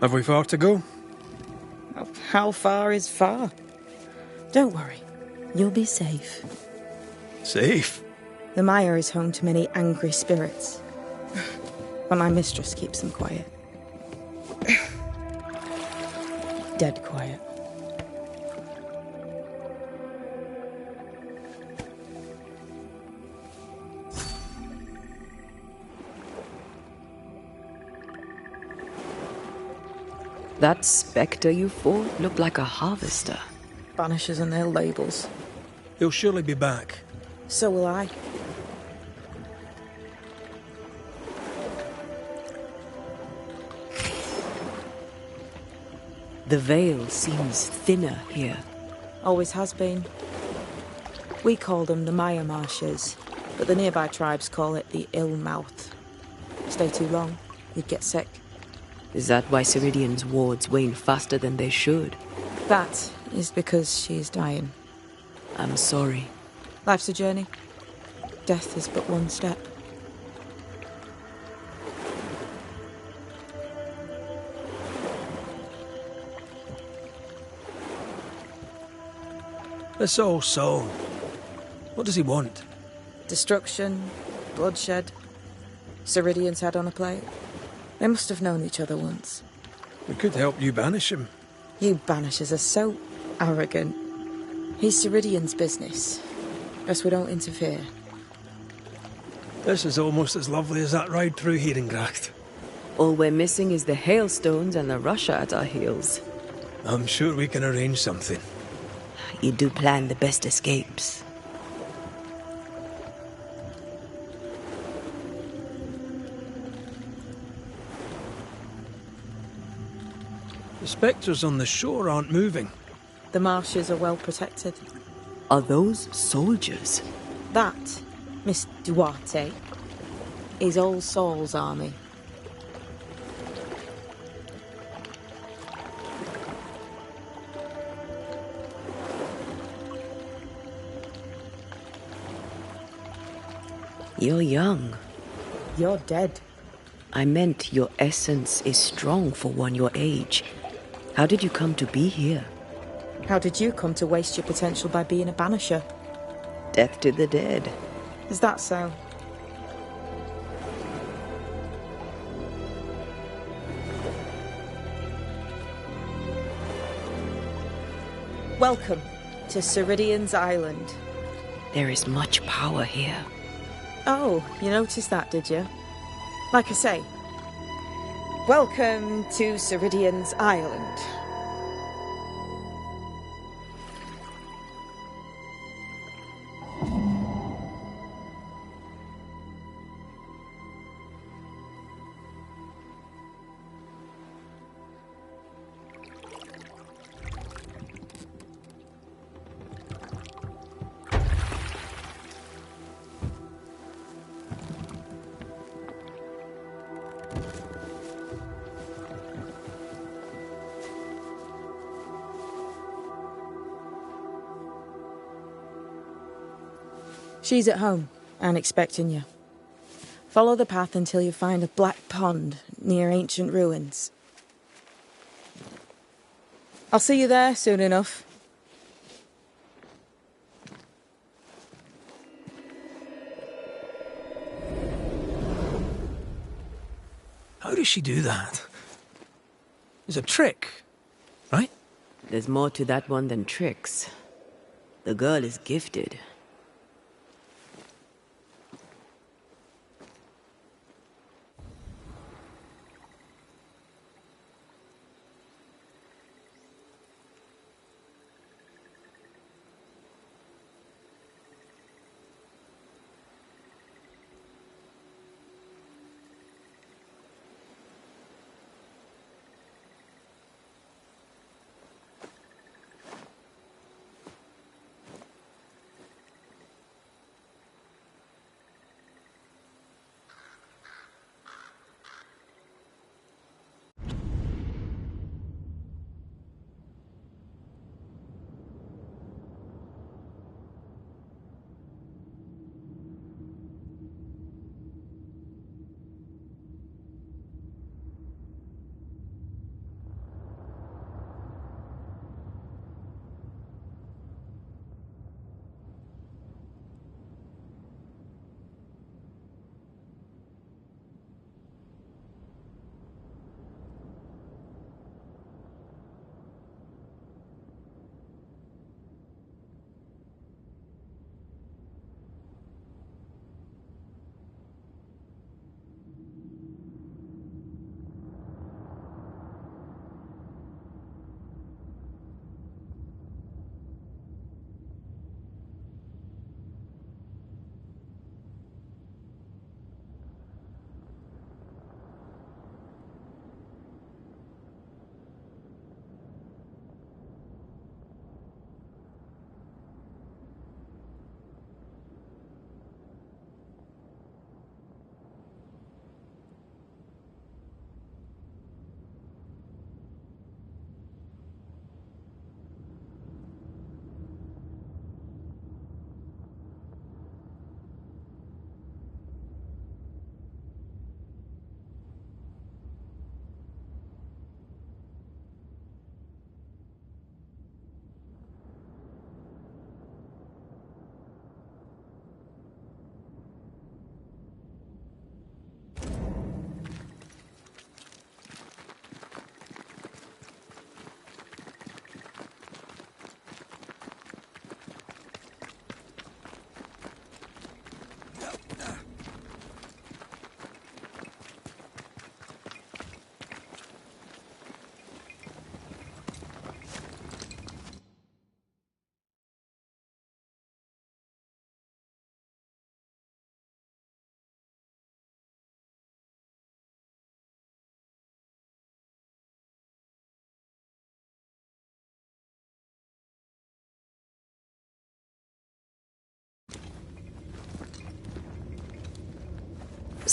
Have we far to go? How far is far? Don't worry, you'll be safe. Safe? The mire is home to many angry spirits, but my mistress keeps them quiet. Dead quiet. That spectre you fought looked like a harvester. Banishers and their labels. He'll surely be back. So will I. The veil seems thinner here. Always has been. We call them the Mire Marshes, but the nearby tribes call it the Ill Mouth. Stay too long, you'd get sick. Is that why Ceridian's wards wane faster than they should? That is because she is dying. I'm sorry. Life's a journey. Death is but one step. This old soul. What does he want? Destruction, bloodshed. Ceridian's head on a plate. They must have known each other once. We could help you banish him. You Banishers are so arrogant. He's Ceridian's business. Best we don't interfere. This is almost as lovely as that ride through Herengracht. All we're missing is the hailstones and the Russia at our heels. I'm sure we can arrange something. You do plan the best escapes. The spectres on the shore aren't moving. The marshes are well protected. Are those soldiers? That, Miss Duarte, is All Souls' army. You're young. You're dead. I meant your essence is strong for one your age. How did you come to be here? How did you come to waste your potential by being a banisher? Death to the dead. Is that so? Welcome to Ceridian's Island. There is much power here. Oh, you noticed that, did you? Like I say, welcome to Ceridian's Island. She's at home and expecting you. Follow the path until you find a black pond near ancient ruins. I'll see you there soon enough. How does she do that? It's a trick, right? There's more to that one than tricks. The girl is gifted.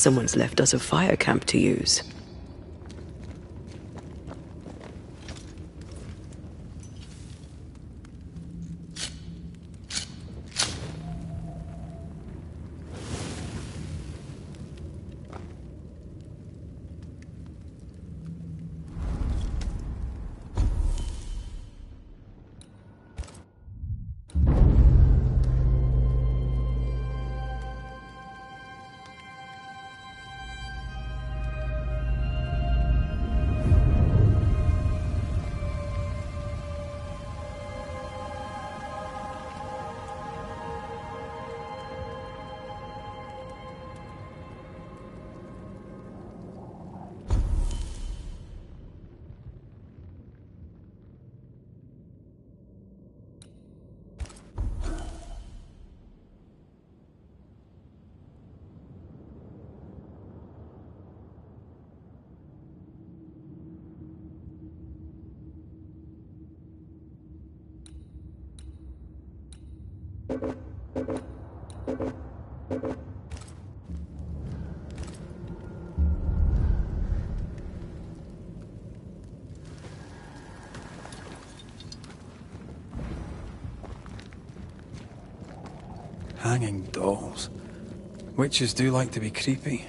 Someone's left us a fire camp to use. Hanging dolls. Witches do like to be creepy.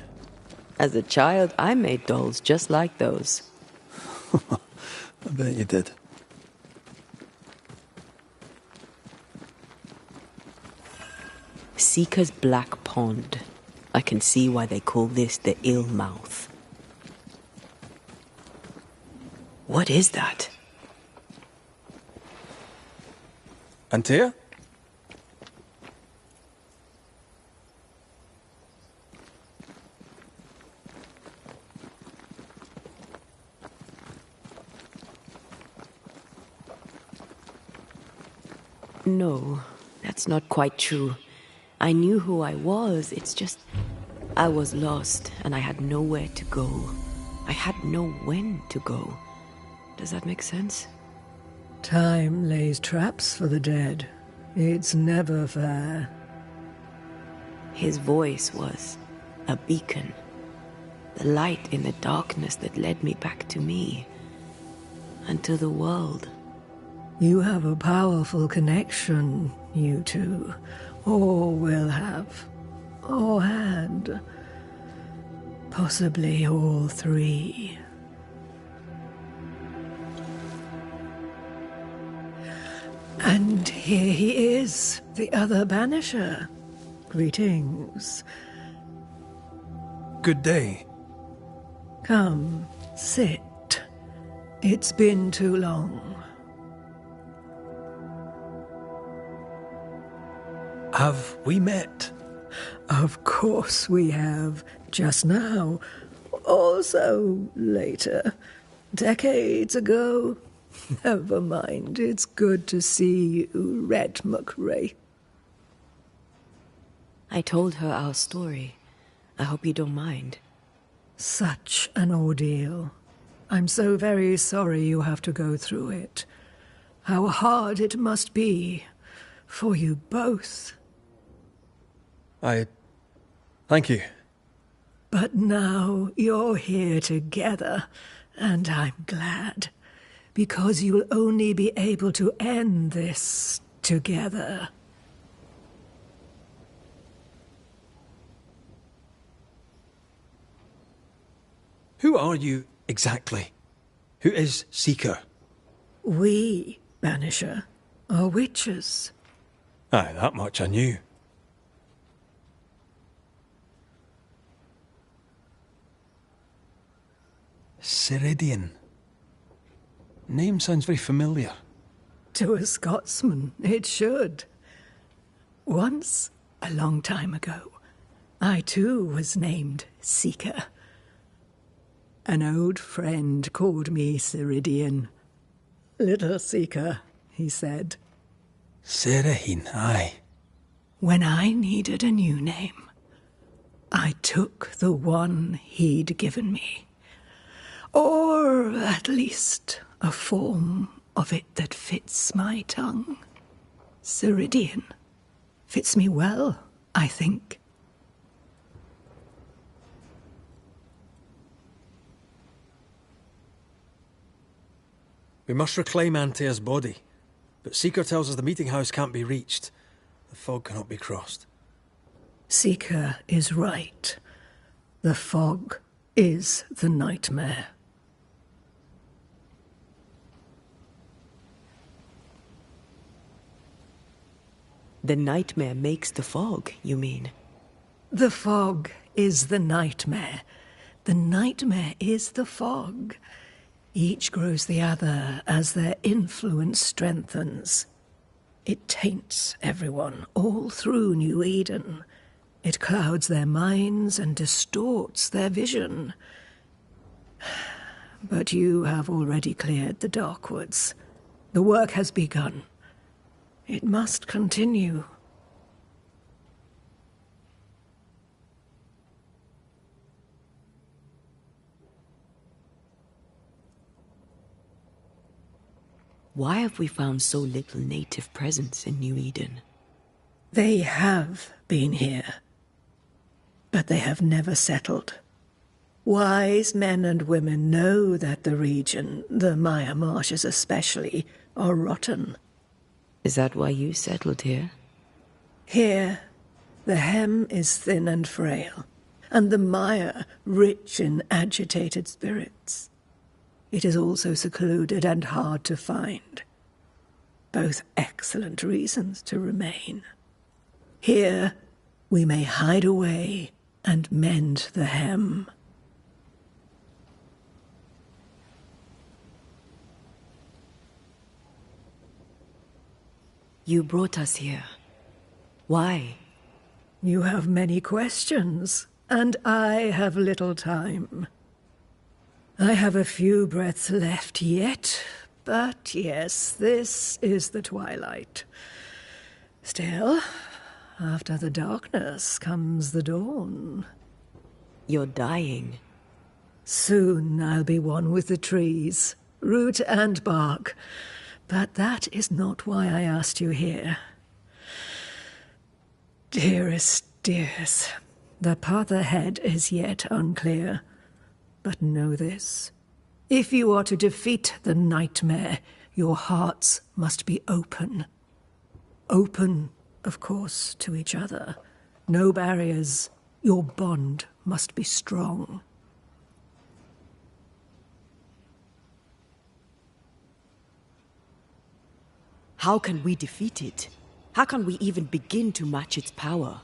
As a child, I made dolls just like those. I bet you did. Seeker's Black Pond. I can see why they call this the Ill Mouth. What is that? Antea? No, that's not quite true. I knew who I was, it's just... I was lost, and I had nowhere to go. I had no when to go. Does that make sense? Time lays traps for the dead. It's never fair. His voice was a beacon. The light in the darkness that led me back to me. And to the world. You have a powerful connection, you two. Or will have. Or had. Possibly all three. And here he is, the other Banisher. Greetings. Good day. Come, sit. It's been too long. Have we met? Of course we have. Just now. Also later. Decades ago. Never mind. It's good to see you, Red McRae. I told her our story. I hope you don't mind. Such an ordeal. I'm so very sorry you have to go through it. How hard it must be for you both. Thank you. But now you're here together, and I'm glad, because you'll only be able to end this together. Who are you exactly? Who is Seeker? We, Banisher, are witches. Aye, that much I knew. Ceridian. Name sounds very familiar. To a Scotsman, it should. Once, a long time ago, I too was named Seeker. An old friend called me Ceridian. Little Seeker, he said. Serahine, aye. When I needed a new name, I took the one he'd given me. Or at least a form of it that fits my tongue. Ceridian. Fits me well, I think. We must reclaim Antea's body, but Seeker tells us the meeting house can't be reached. The fog cannot be crossed. Seeker is right. The fog is the nightmare. The nightmare makes the fog, you mean? The fog is the nightmare. The nightmare is the fog. Each grows the other as their influence strengthens. It taints everyone all through New Eden. It clouds their minds and distorts their vision. But you have already cleared the Darkwoods. The work has begun. It must continue. Why have we found so little native presence in New Eden? They have been here, but they have never settled. Wise men and women know that the region, the Maya Marshes especially, are rotten. Is that why you settled here? Here, the hem is thin and frail, and the Maya rich in agitated spirits. It is also secluded and hard to find. Both excellent reasons to remain. Here, we may hide away and mend the hem. You brought us here. Why? You have many questions, and I have little time. I have a few breaths left yet, but yes, this is the twilight. Still, after the darkness comes the dawn. You're dying. Soon I'll be one with the trees, root and bark. But that is not why I asked you here. Dearest dears, the path ahead is yet unclear. But know this. If you are to defeat the nightmare, your hearts must be open. Open, of course, to each other. No barriers. Your bond must be strong. How can we defeat it? How can we even begin to match its power?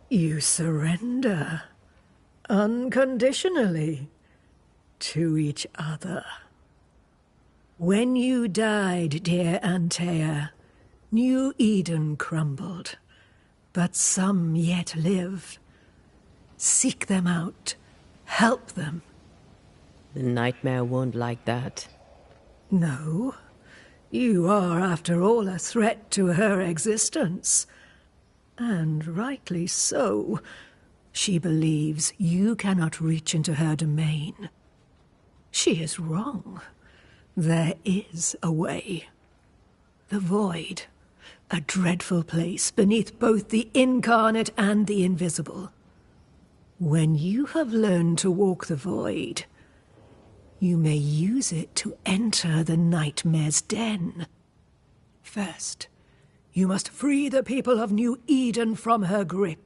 You surrender. Unconditionally. To each other. When you died, dear Antea, New Eden crumbled, but some yet live. Seek them out. Help them. The nightmare won't like that. No. You are, after all, a threat to her existence. And rightly so. She believes you cannot reach into her domain. She is wrong. There is a way. The void, a dreadful place beneath both the incarnate and the invisible. When you have learned to walk the void, you may use it to enter the nightmare's den. First, you must free the people of New Eden from her grip.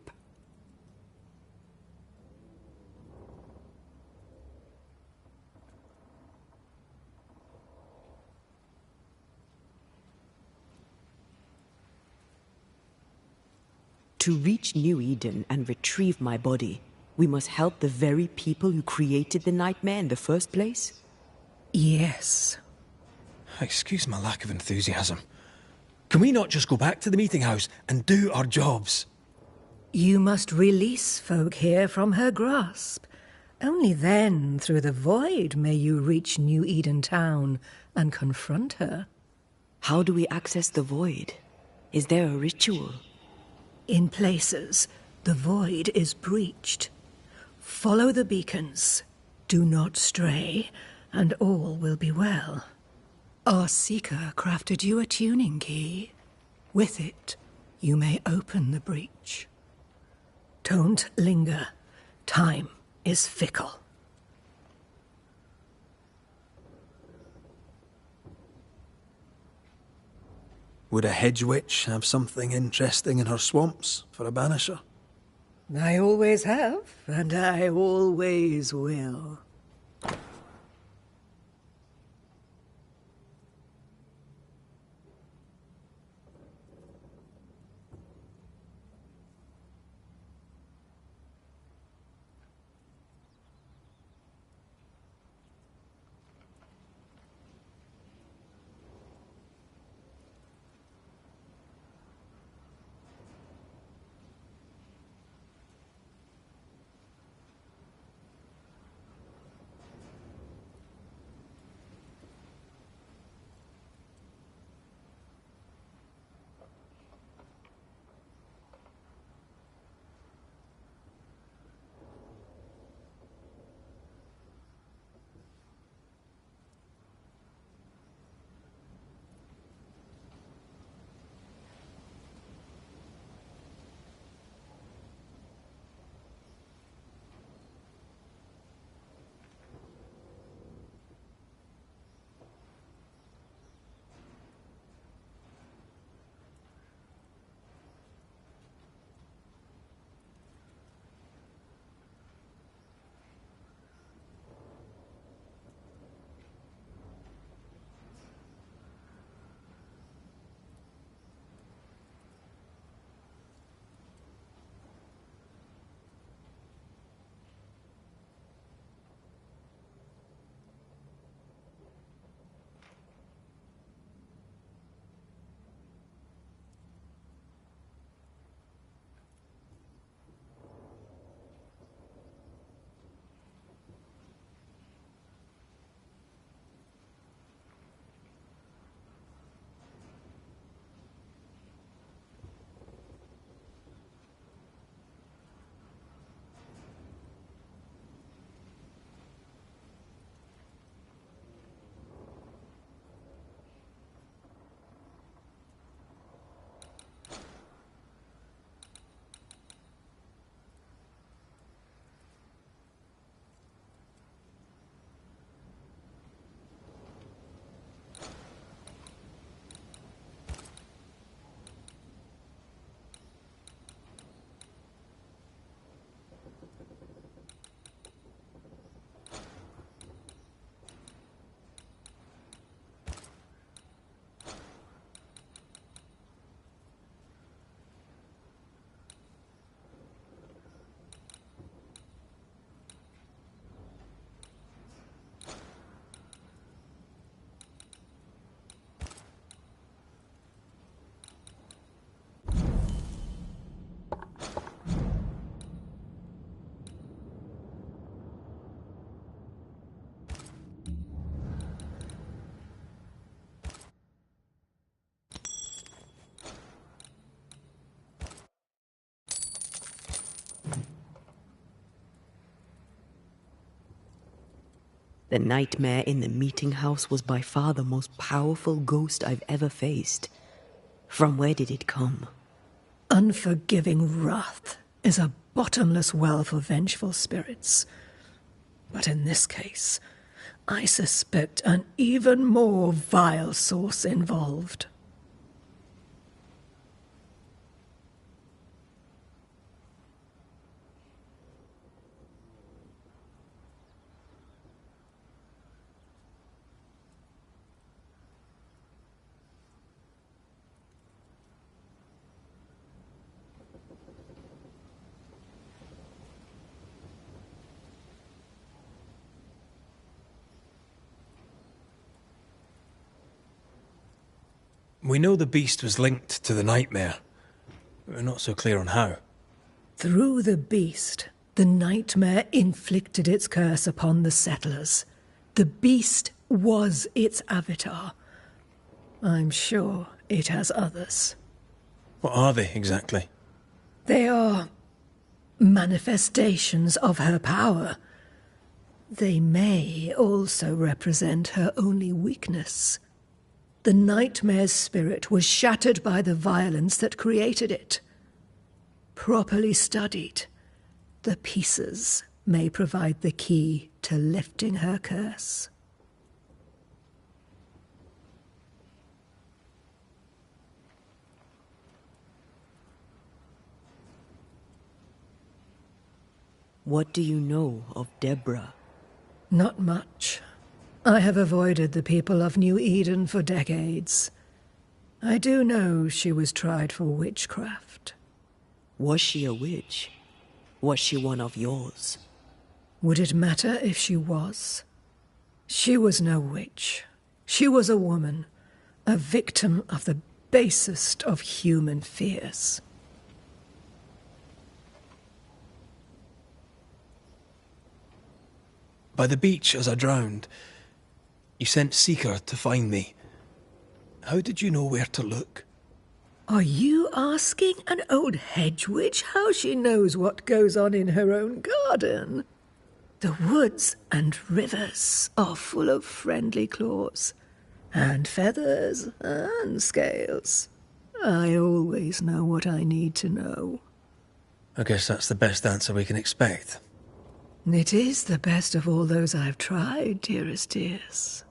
To reach New Eden and retrieve my body, we must help the very people who created the nightmare in the first place? Yes. Excuse my lack of enthusiasm. Can we not just go back to the meeting house and do our jobs? You must release folk here from her grasp. Only then, through the void, may you reach New Eden town and confront her. How do we access the void? Is there a ritual? In places, the void is breached. Follow the beacons. Do not stray, and all will be well. Our seeker crafted you a tuning key. With it, you may open the breach. Don't linger. Time is fickle. Would a hedge witch have something interesting in her swamps for a banisher? I always have, and I always will. The nightmare in the meeting house was by far the most powerful ghost I've ever faced. From where did it come? Unforgiving wrath is a bottomless well for vengeful spirits. But in this case, I suspect an even more vile source involved. We know the beast was linked to the nightmare. We're not so clear on how. Through the beast, the nightmare inflicted its curse upon the settlers. The beast was its avatar. I'm sure it has others. What are they, exactly? They are manifestations of her power. They may also represent her only weakness. The nightmare's spirit was shattered by the violence that created it. Properly studied, the pieces may provide the key to lifting her curse. What do you know of Deborah? Not much. I have avoided the people of New Eden for decades. I do know she was tried for witchcraft. Was she a witch? Was she one of yours? Would it matter if she was? She was no witch. She was a woman, a victim of the basest of human fears. By the beach as I drowned, you sent Seeker to find me. How did you know where to look? Are you asking an old hedge witch how she knows what goes on in her own garden? The woods and rivers are full of friendly claws, and feathers and scales. I always know what I need to know. I guess that's the best answer we can expect. It is the best of all those I've tried, dearest dears.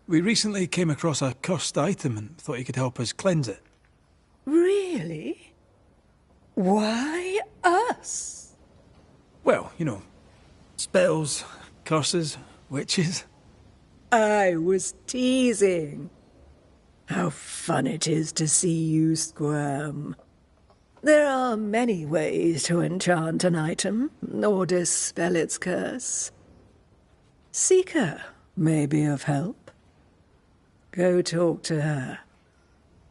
We recently came across a cursed item and thought you could help us cleanse it. Really? Why us? Well, you know, spells, curses, witches. I was teasing. How fun it is to see you squirm. There are many ways to enchant an item or dispel its curse. Seeker may be of help. Go talk to her.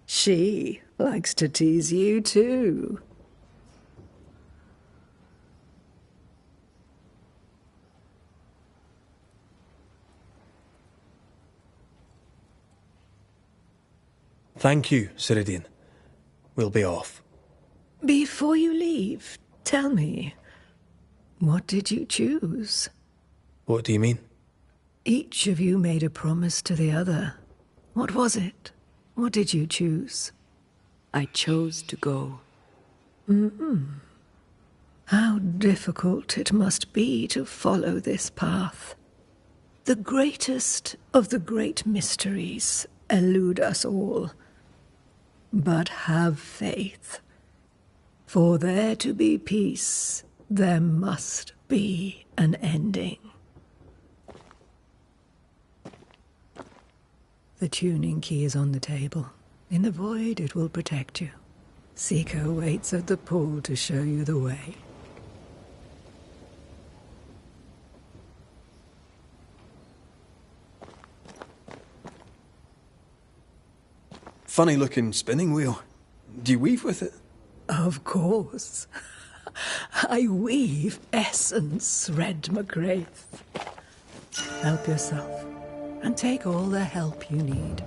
She likes to tease you too. Thank you, Ceridian. We'll be off. Before you leave, tell me, what did you choose? What do you mean? Each of you made a promise to the other. What was it? What did you choose? I chose to go. How difficult it must be to follow this path. The greatest of the great mysteries elude us all. But have faith. For there to be peace, there must be an ending. The tuning key is on the table. In the void, it will protect you. Seeker waits at the pool to show you the way. Funny looking spinning wheel. Do you weave with it? Of course. I weave essence, Red McGrath. Help yourself, and take all the help you need.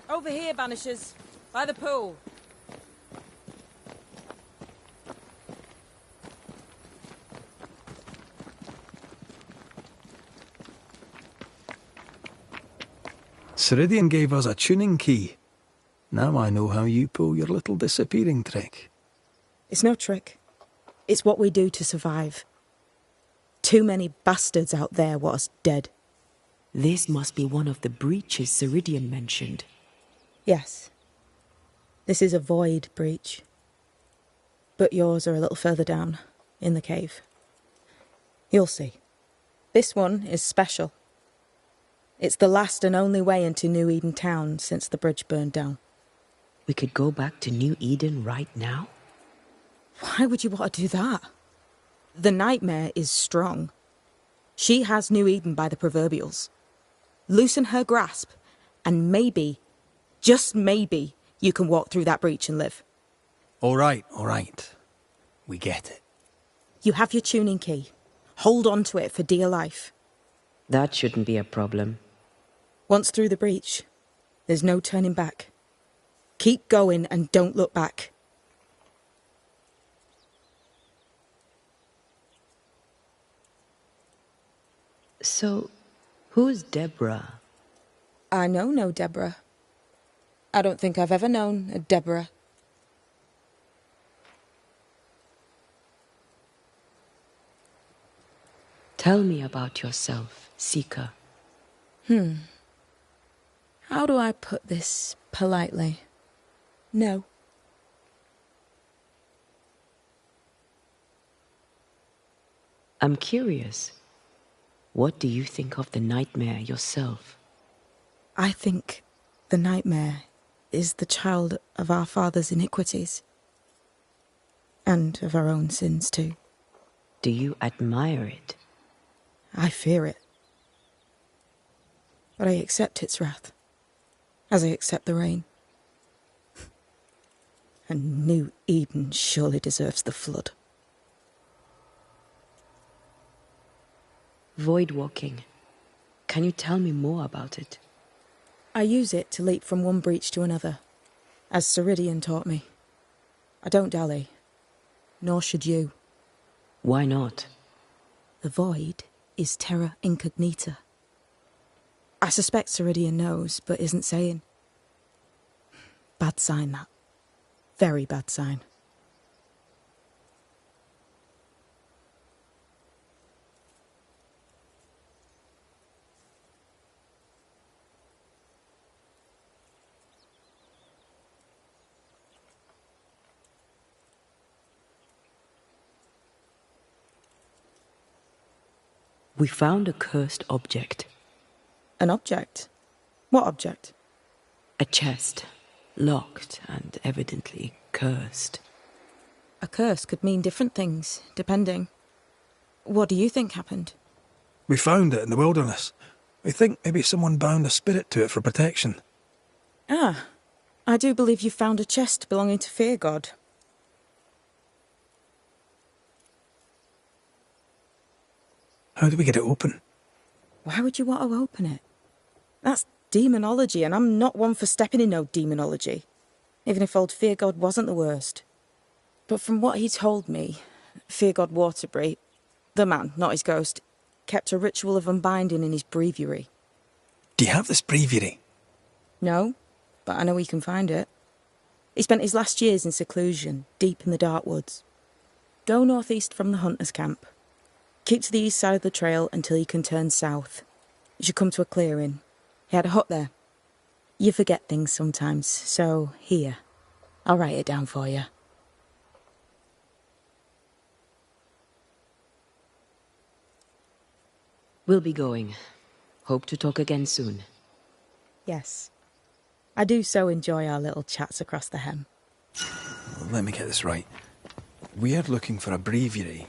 Over here, Banishers. By the pool. Ceridian gave us a tuning key. Now I know how you pull your little disappearing trick. It's no trick. It's what we do to survive. Too many bastards out there want us dead. This must be one of the breaches Ceridian mentioned. Yes. This is a void breach. But yours are a little further down, in the cave. You'll see. This one is special. It's the last and only way into New Eden town since the bridge burned down. We could go back to New Eden right now? Why would you want to do that? The nightmare is strong. She has New Eden by the proverbials. Loosen her grasp, and maybe, just maybe, you can walk through that breach and live. All right. We get it. You have your tuning key. Hold on to it for dear life. That shouldn't be a problem. Once through the breach, there's no turning back. Keep going and don't look back. So, who's Deborah? I know no Deborah. I don't think I've ever known a Deborah. Tell me about yourself, Seeker. How do I put this politely? No. I'm curious. What do you think of the nightmare yourself? I think the nightmare is the child of our father's iniquities. And of our own sins too. Do you admire it? I fear it. But I accept its wrath, as I accept the rain. And New Eden surely deserves the flood. Void walking. Can you tell me more about it? I use it to leap from one breach to another, as Ceridian taught me. I don't dally, nor should you. Why not? The void is terra incognita. I suspect Ceridian knows, but isn't saying. Bad sign, that. Very bad sign. We found a cursed object. An object? What object? A chest. Locked and evidently cursed. A curse could mean different things, depending. What do you think happened? We found it in the wilderness. We think maybe someone bound a spirit to it for protection. Ah, I do believe you found a chest belonging to Fear God. How do we get it open? Why would you want to open it? That's demonology, and I'm not one for stepping in no demonology, even if old Fear God wasn't the worst. But from what he told me, Fear God Waterbury, the man, not his ghost, kept a ritual of unbinding in his breviary. Do you have this breviary? No, but I know he can find it. He spent his last years in seclusion, deep in the dark woods. Go northeast from the hunter's camp. Keep to the east side of the trail until you can turn south. You should come to a clearing. He had a hut there. You forget things sometimes, so here. I'll write it down for you. We'll be going. Hope to talk again soon. Yes. I do so enjoy our little chats across the hem. Let me get this right. We're looking for a breviary